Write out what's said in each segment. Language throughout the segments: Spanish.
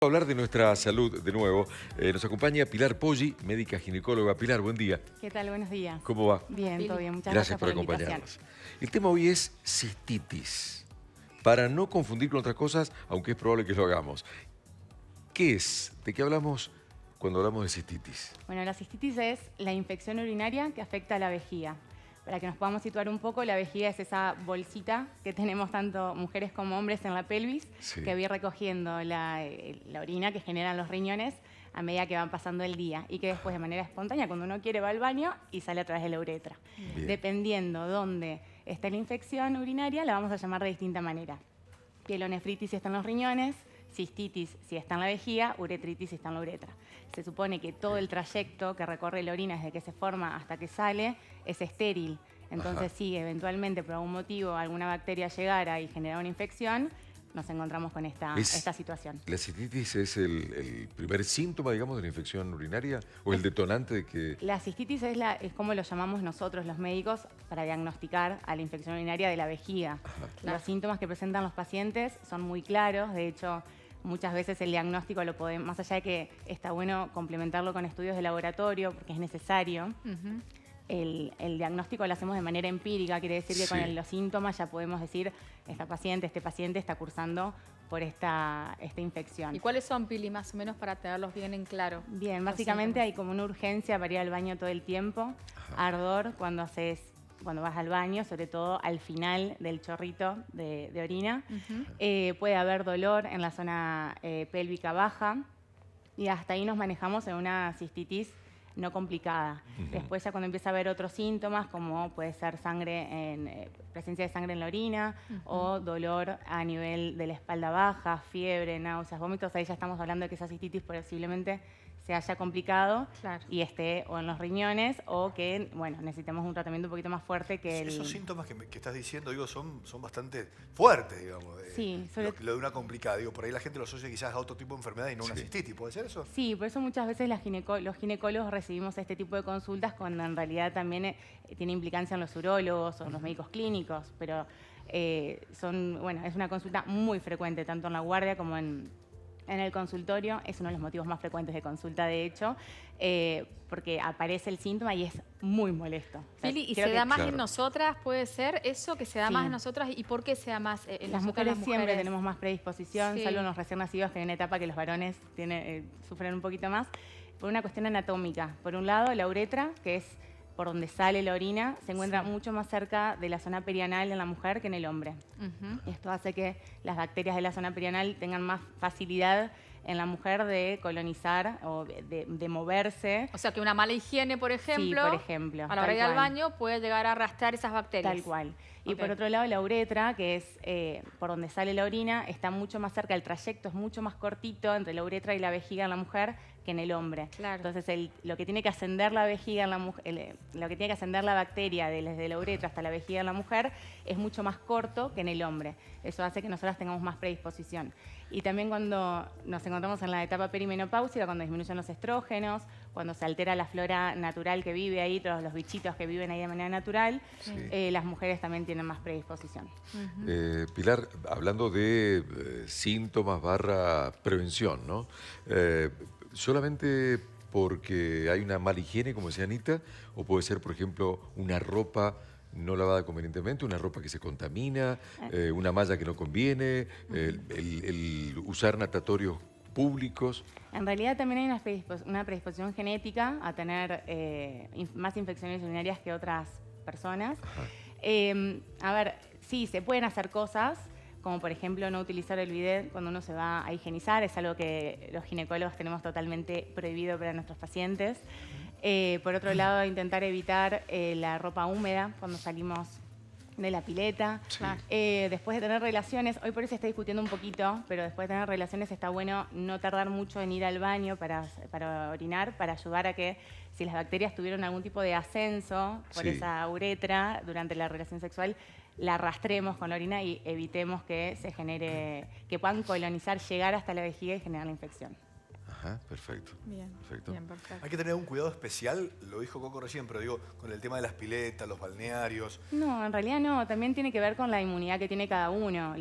Hablar de nuestra salud de nuevo. Nos acompaña Pilar Poggi, médica ginecóloga. Pilar, buen día. ¿Qué tal? Buenos días. ¿Cómo va? Bien, todo bien. Muchas Gracias gracias por por la invitación. acompañarnos. El tema hoy es cistitis. Para no confundir con otras cosas, aunque es probable que lo hagamos. ¿Qué es? ¿De qué hablamos cuando hablamos de cistitis? Bueno, la cistitis es la infección urinaria que afecta a la vejiga. Para que nos podamos situar un poco, la vejiga es esa bolsita que tenemos tanto mujeres como hombres en la pelvis, Sí. que va a ir recogiendo la orina que generan los riñones a medida que van pasando el día y que después de manera espontánea, cuando uno quiere, va al baño y sale a través de la uretra. Bien. Dependiendo dónde está la infección urinaria, la vamos a llamar de distinta manera. Pielonefritis si está en los riñones, cistitis si está en la vejiga, uretritis si está en la uretra. Se supone que todo el trayecto que recorre la orina desde que se forma hasta que sale es estéril. Entonces, si eventualmente por algún motivo alguna bacteria llegara y generara una infección, nos encontramos con esta situación. ¿La cistitis es el primer síntoma, digamos, de la infección urinaria? ¿O el detonante de que...? La cistitis es como lo llamamos nosotros los médicos para diagnosticar a la infección urinaria de la vejiga. Los síntomas que presentan los pacientes son muy claros. De hecho, muchas veces el diagnóstico lo podemos, más allá de que está bueno complementarlo con estudios de laboratorio, porque es necesario, el diagnóstico lo hacemos de manera empírica, quiere decir que con los síntomas ya podemos decir, este paciente está cursando por esta infección. ¿Y cuáles son, Pili, más o menos para tenerlos bien en claro? Bien, básicamente hay como una urgencia para ir al baño todo el tiempo, ardor cuando vas al baño, sobre todo al final del chorrito de orina. Puede haber dolor en la zona pélvica baja y hasta ahí nos manejamos en una cistitis no complicada. Después ya cuando empieza a haber otros síntomas, como puede ser presencia de sangre en la orina o dolor a nivel de la espalda baja, fiebre, náuseas, vómitos, ahí ya estamos hablando de que esa cistitis posiblemente se haya complicado y esté o en los riñones o que, bueno, necesitemos un tratamiento un poquito más fuerte que Esos síntomas que estás diciendo, digo, son bastante fuertes, digamos. Sí, lo de una complicada. Digo, por ahí la gente lo asocia quizás a otro tipo de enfermedad y no una cistitis. ¿Puede ser eso? Sí, por eso muchas veces los ginecólogos recibimos este tipo de consultas cuando en realidad también tiene implicancia en los urólogos o en los médicos clínicos, pero es una consulta muy frecuente, tanto en la guardia como en el consultorio. Es uno de los motivos más frecuentes de consulta, de hecho, porque aparece el síntoma y es muy molesto. Pili, ¿y se da más en nosotras? ¿Puede ser eso, que se da más en nosotras? ¿Y por qué se da más en las nosotras? Mujeres siempre tenemos más predisposición, salvo en los recién nacidos, que hay una etapa que los varones sufren un poquito más, por una cuestión anatómica. Por un lado, la uretra, que es por donde sale la orina, se encuentra mucho más cerca de la zona perianal en la mujer que en el hombre. Esto hace que las bacterias de la zona perianal tengan más facilidad en la mujer de colonizar o de moverse. O sea, que una mala higiene, por ejemplo, por ejemplo, a la hora de ir al baño puede llegar a arrastrar esas bacterias. Tal cual. Y por otro lado, la uretra, que es por donde sale la orina, está mucho más cerca, el trayecto es mucho más cortito entre la uretra y la vejiga en la mujer que en el hombre. Entonces, lo que tiene que ascender la vejiga en la mujer, lo que tiene que ascender la bacteria desde la uretra hasta la vejiga en la mujer es mucho más corto que en el hombre. Eso hace que nosotras tengamos más predisposición. Y también cuando nos encontramos en la etapa perimenopáusica, cuando disminuyen los estrógenos, cuando se altera la flora natural que vive ahí, todos los bichitos que viven ahí de manera natural, las mujeres también tienen más predisposición. Pilar, hablando de síntomas / prevención, ¿no? ¿Solamente porque hay una mala higiene, como decía Anita, o puede ser, por ejemplo, una ropa no lavada convenientemente, una ropa que se contamina, una malla que no conviene, el usar natatorios públicos? En realidad también hay una predisposición genética a tener más infecciones urinarias que otras personas. A ver, sí, se pueden hacer cosas, como por ejemplo no utilizar el bidet cuando uno se va a higienizar, es algo que los ginecólogos tenemos totalmente prohibido para nuestros pacientes. Por otro lado, intentar evitar la ropa húmeda cuando salimos de la pileta. Después de tener relaciones, hoy por eso se está discutiendo un poquito, pero después de tener relaciones está bueno no tardar mucho en ir al baño para orinar, para ayudar a que si las bacterias tuvieron algún tipo de ascenso por esa uretra durante la relación sexual, la arrastremos con la orina y evitemos que se genere, que puedan colonizar, llegar hasta la vejiga y generar la infección. Ajá, perfecto. Bien, Perfecto. bien, perfecto. Hay que tener un cuidado especial, lo dijo Coco recién, pero digo, con el tema de las piletas, los balnearios. No, en realidad no. También tiene que ver con la inmunidad que tiene cada uno.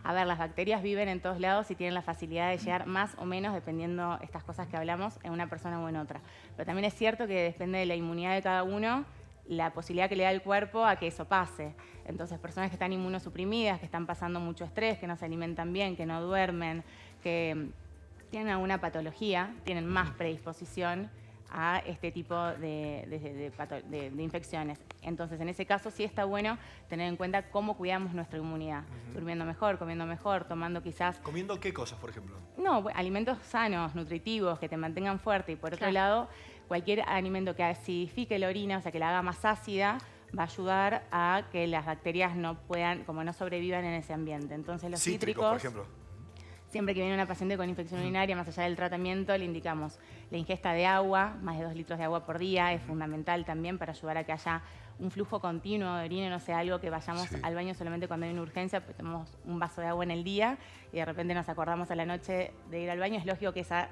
A ver, las bacterias viven en todos lados y tienen la facilidad de llegar más o menos, dependiendo estas cosas que hablamos, en una persona o en otra. Pero también es cierto que depende de la inmunidad de cada uno, la posibilidad que le da el cuerpo a que eso pase. Entonces, personas que están inmunosuprimidas, que están pasando mucho estrés, que no se alimentan bien, que no duermen, que tienen alguna patología, tienen más predisposición a este tipo de infecciones. Entonces, en ese caso sí está bueno tener en cuenta cómo cuidamos nuestra inmunidad. Durmiendo mejor, comiendo mejor, tomando quizás... ¿Comiendo qué cosas, por ejemplo? No, alimentos sanos, nutritivos, que te mantengan fuerte. Y por otro lado, cualquier alimento que acidifique la orina, o sea, que la haga más ácida, va a ayudar a que las bacterias no puedan, como no sobrevivan en ese ambiente. Entonces, los cítricos, por ejemplo. Siempre que viene una paciente con infección urinaria, más allá del tratamiento, le indicamos la ingesta de agua, más de 2 litros de agua por día, es fundamental también para ayudar a que haya un flujo continuo de orina, no sea algo que vayamos al baño solamente cuando hay una urgencia, pues tomamos un vaso de agua en el día y de repente nos acordamos a la noche de ir al baño. Es lógico que esa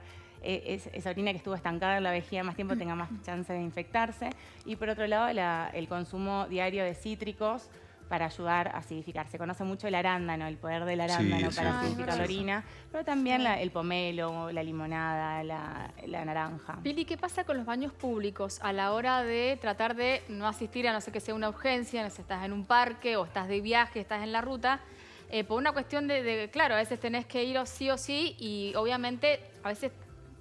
orina que estuvo estancada en la vejiga más tiempo tenga más chance de infectarse. Y por otro lado, el consumo diario de cítricos para ayudar a acidificar. Se conoce mucho el arándano, el poder del arándano para acidificar la orina, pero también el pomelo, la limonada, la naranja. Pili, ¿qué pasa con los baños públicos a la hora de tratar de no asistir a no ser que sea una urgencia, no sé, estás en un parque o estás de viaje, estás en la ruta? Por una cuestión claro, a veces tenés que ir sí o sí y obviamente a veces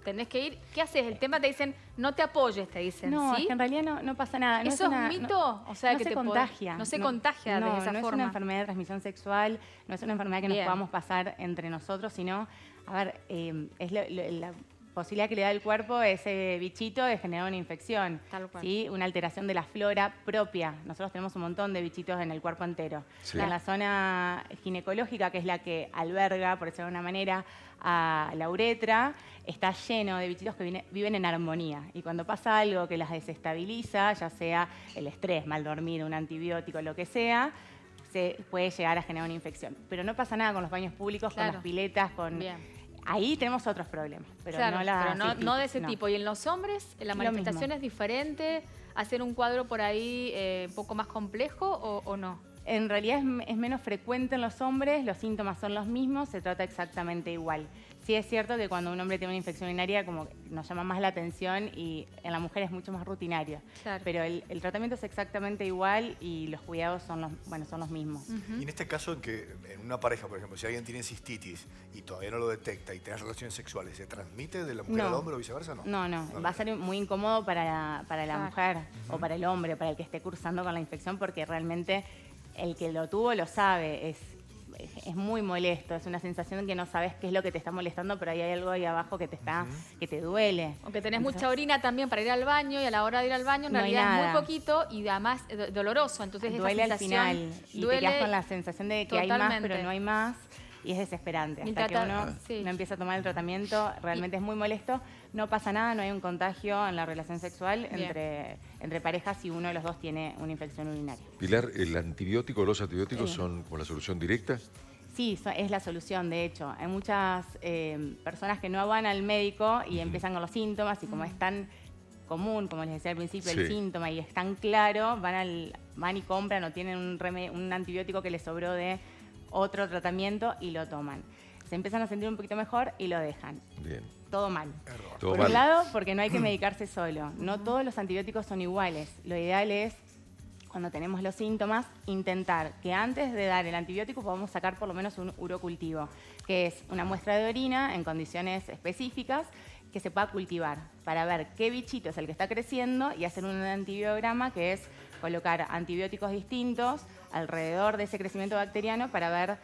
tenés que ir. ¿Qué haces? El tema te dicen, no te apoyes, te dicen. No, ¿sí? es que en realidad no pasa nada. ¿Eso es un mito? No, o sea, no que se te contagia. No se contagia de esa forma. No es una enfermedad de transmisión sexual, no es una enfermedad que nos podamos pasar entre nosotros, sino, a ver, es la posibilidad que le da el cuerpo a ese bichito de generar una infección. Tal cual. ¿Sí? Una alteración de la flora propia. Nosotros tenemos un montón de bichitos en el cuerpo entero. Sí. En la zona ginecológica, que es la que alberga, por decirlo de alguna manera, a la uretra, está lleno de bichitos que viven en armonía. Y cuando pasa algo que las desestabiliza, ya sea el estrés, mal dormir, un antibiótico, lo que sea, se puede llegar a generar una infección. Pero no pasa nada con los baños públicos, con las piletas, con... Bien. Ahí tenemos otros problemas, pero no de ese tipo. ¿Y en los hombres la manifestación es diferente? ¿Hacer un cuadro por ahí un poco más complejo o no? En realidad es menos frecuente en los hombres, los síntomas son los mismos, se trata exactamente igual. Sí es cierto que cuando un hombre tiene una infección urinaria como que nos llama más la atención y en la mujer es mucho más rutinario. Claro. Pero el tratamiento es exactamente igual y los cuidados son los mismos. Y en este caso, en una pareja, por ejemplo, si alguien tiene cistitis y todavía no lo detecta y tiene relaciones sexuales, ¿se transmite de la mujer al hombre o viceversa? No, va a ser muy incómodo para la mujer o para el hombre, para el que esté cursando con la infección, porque realmente el que lo tuvo lo sabe, es muy molesto, es una sensación que no sabes qué es lo que te está molestando, pero hay algo ahí abajo que te duele. O que tenés mucha orina también para ir al baño y a la hora de ir al baño en realidad es muy poquito y además doloroso. Entonces duele esa al final y te quedas con la sensación de que hay más, pero no hay más. Y es desesperante. Hasta que uno no empieza a tomar el tratamiento, realmente es muy molesto. No pasa nada, no hay un contagio en la relación sexual entre parejas si uno de los dos tiene una infección urinaria. Pilar, ¿el antibiótico o los antibióticos son como la solución directa? Sí, es la solución, de hecho. Hay muchas personas que no van al médico y empiezan con los síntomas y como es tan común, como les decía al principio, el síntoma y es tan claro, van y compran o tienen un antibiótico que les sobró de otro tratamiento y lo toman. Se empiezan a sentir un poquito mejor y lo dejan. Bien. Todo mal. Todo Por mal. un lado, porque no hay que medicarse solo. No todos los antibióticos son iguales. Lo ideal es, cuando tenemos los síntomas, intentar que antes de dar el antibiótico podamos sacar por lo menos un urocultivo, que es una muestra de orina en condiciones específicas que se pueda cultivar para ver qué bichito es el que está creciendo y hacer un antibiograma, que es colocar antibióticos distintos alrededor de ese crecimiento bacteriano para ver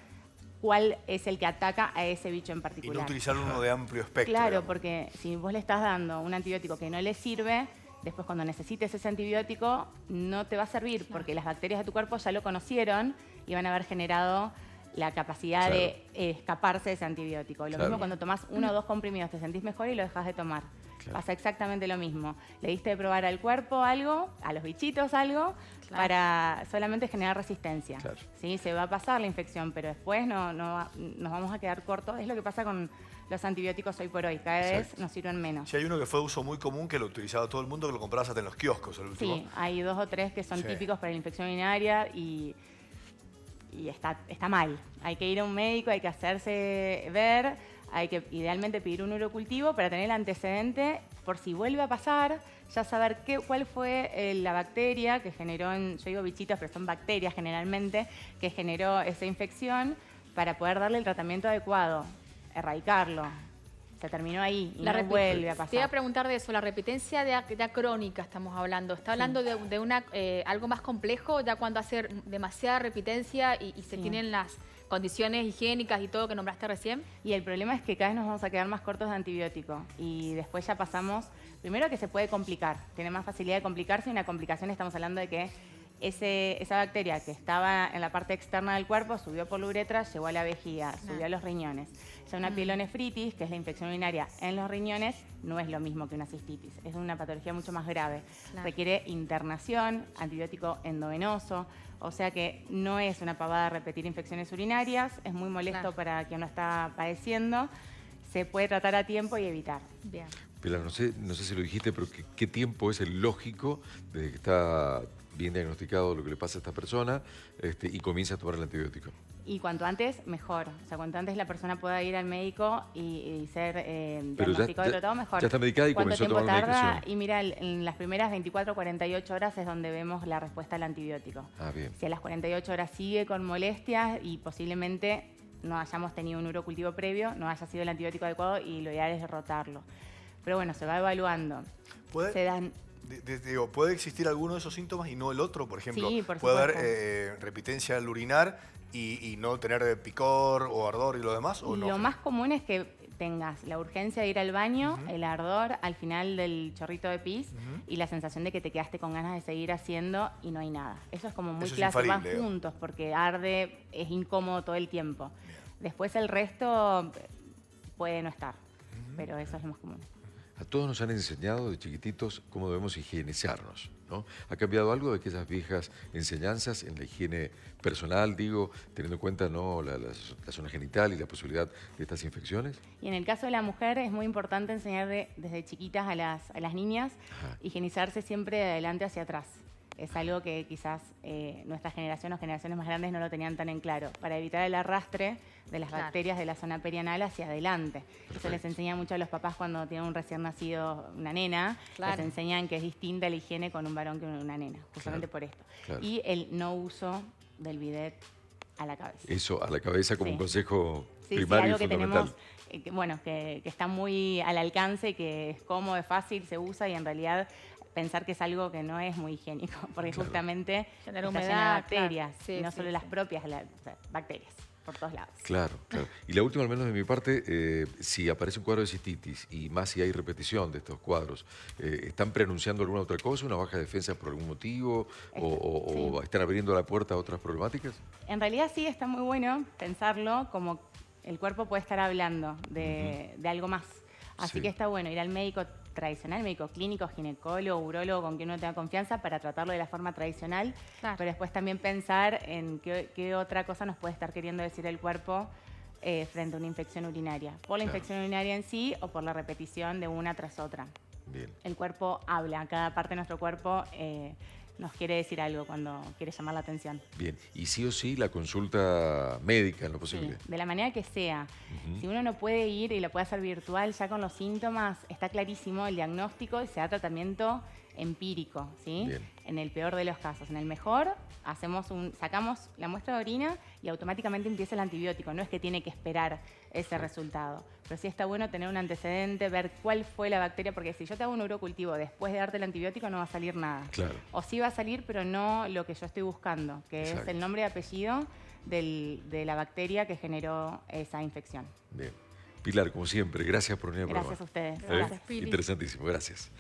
cuál es el que ataca a ese bicho en particular. Y no utilizar uno de amplio espectro. Claro, digamos. porque si vos le estás dando un antibiótico que no le sirve, después cuando necesites ese antibiótico no te va a servir, porque las bacterias de tu cuerpo ya lo conocieron y van a haber generado la capacidad de escaparse de ese antibiótico. Lo mismo cuando tomás 1 o 2 comprimidos, te sentís mejor y lo dejas de tomar. Pasa exactamente lo mismo. Le diste de probar al cuerpo algo, a los bichitos algo, para solamente generar resistencia. ¿Sí? Se va a pasar la infección, pero después nos vamos a quedar cortos. Es lo que pasa con los antibióticos hoy por hoy. Cada vez nos sirven menos. Sí, hay uno que fue de uso muy común, que lo utilizaba todo el mundo, que lo comprabas hasta en los kioscos, el último. Sí, hay 2 o 3 que son típicos para la infección urinaria y está mal. Hay que ir a un médico, hay que hacerse ver, hay que idealmente pedir un urocultivo para tener el antecedente por si vuelve a pasar, ya saber cuál fue la bacteria que generó, yo digo bichitos, pero son bacterias generalmente, que generó esa infección para poder darle el tratamiento adecuado, erradicarlo. Se terminó ahí y no vuelve a pasar. Te iba a preguntar de eso, la repitencia ya crónica estamos hablando. ¿Está hablando de algo más complejo ya cuando hace demasiada repitencia y se tienen las condiciones higiénicas y todo que nombraste recién? Y el problema es que cada vez nos vamos a quedar más cortos de antibiótico y después ya pasamos, primero que se puede complicar, tiene más facilidad de complicarse y una complicación estamos hablando de que esa bacteria que estaba en la parte externa del cuerpo subió por la uretra, llegó a la vejiga, subió a los riñones. Ya una pielonefritis, que es la infección urinaria en los riñones, no es lo mismo que una cistitis. Es una patología mucho más grave. Requiere internación, antibiótico endovenoso, o sea que no es una pavada repetir infecciones urinarias, es muy molesto para quien lo está padeciendo. Se puede tratar a tiempo y evitar. Bien. Pilar, no sé si lo dijiste, pero ¿qué tiempo es el lógico desde que está bien diagnosticado lo que le pasa a esta persona y comienza a tomar el antibiótico? Y cuanto antes, mejor. O sea, cuanto antes la persona pueda ir al médico y ser diagnosticado y tratado, mejor. Ya está medicada y comenzó a tomar una medicación. Y mira, en las primeras 24 o 48 horas es donde vemos la respuesta al antibiótico. Ah, bien. Si a las 48 horas sigue con molestias y posiblemente no hayamos tenido un urocultivo previo, no haya sido el antibiótico adecuado y lo ideal es rotarlo. Pero bueno, se va evaluando. ¿Puede existir alguno de esos síntomas y no el otro? Por ejemplo, sí, por ¿puede haber repitencia al urinar y no tener picor o ardor y lo demás? ¿O no? Lo más común es que tengas la urgencia de ir al baño, el ardor al final del chorrito de pis y la sensación de que te quedaste con ganas de seguir haciendo y no hay nada. Eso es como muy clásico, van juntos porque arde, es incómodo todo el tiempo. Bien. Después el resto puede no estar, pero eso es lo más común. A todos nos han enseñado de chiquititos cómo debemos higienizarnos, ¿no? ¿Ha cambiado algo de aquellas viejas enseñanzas en la higiene personal, digo, teniendo en cuenta ¿no? la zona genital y la posibilidad de estas infecciones? Y en el caso de la mujer es muy importante enseñar desde chiquitas a las niñas higienizarse siempre de adelante hacia atrás. Es algo que quizás nuestra generación o generaciones más grandes no lo tenían tan en claro, para evitar el arrastre de las bacterias de la zona perianal hacia adelante. Perfecto. Eso les enseña mucho a los papás cuando tienen un recién nacido, una nena, les enseñan que es distinta la higiene con un varón que una nena, justamente por esto. Y el no uso del bidet a la cabeza. Eso, a la cabeza como un consejo primario y fundamental. Que está muy al alcance y que es cómodo, es fácil, se usa y en realidad pensar que es algo que no es muy higiénico, porque justamente genera humedad, llena de bacterias, y no solo las propias, bacterias, por todos lados. Claro. Y la última, al menos de mi parte, si aparece un cuadro de cistitis y más si hay repetición de estos cuadros, ¿están preanunciando alguna otra cosa, una baja defensa por algún motivo o están abriendo la puerta a otras problemáticas? En realidad sí, está muy bueno pensarlo como el cuerpo puede estar hablando de algo más. Así que está bueno ir al médico tradicional, médico clínico, ginecólogo, urólogo, con quien uno tenga confianza para tratarlo de la forma tradicional, pero después también pensar en qué otra cosa nos puede estar queriendo decir el cuerpo frente a una infección urinaria. Por la infección urinaria en sí o por la repetición de una tras otra. Bien. El cuerpo habla, cada parte de nuestro cuerpo nos quiere decir algo cuando quiere llamar la atención. Bien, y sí o sí la consulta médica en lo posible. Sí, de la manera que sea. Si uno no puede ir y lo puede hacer virtual, ya con los síntomas está clarísimo el diagnóstico y se da tratamiento empírico, ¿sí? Bien. En el peor de los casos. En el mejor, sacamos la muestra de orina y automáticamente empieza el antibiótico. No es que tiene que esperar ese resultado. Pero sí está bueno tener un antecedente, ver cuál fue la bacteria, porque si yo te hago un urocultivo después de darte el antibiótico no va a salir nada. Claro. O sí va a salir, pero no lo que yo estoy buscando, que es el nombre y apellido de la bacteria que generó esa infección. Bien. Pilar, como siempre, gracias por venir al programa. Gracias a ustedes. Gracias, Pili. Interesantísimo, gracias.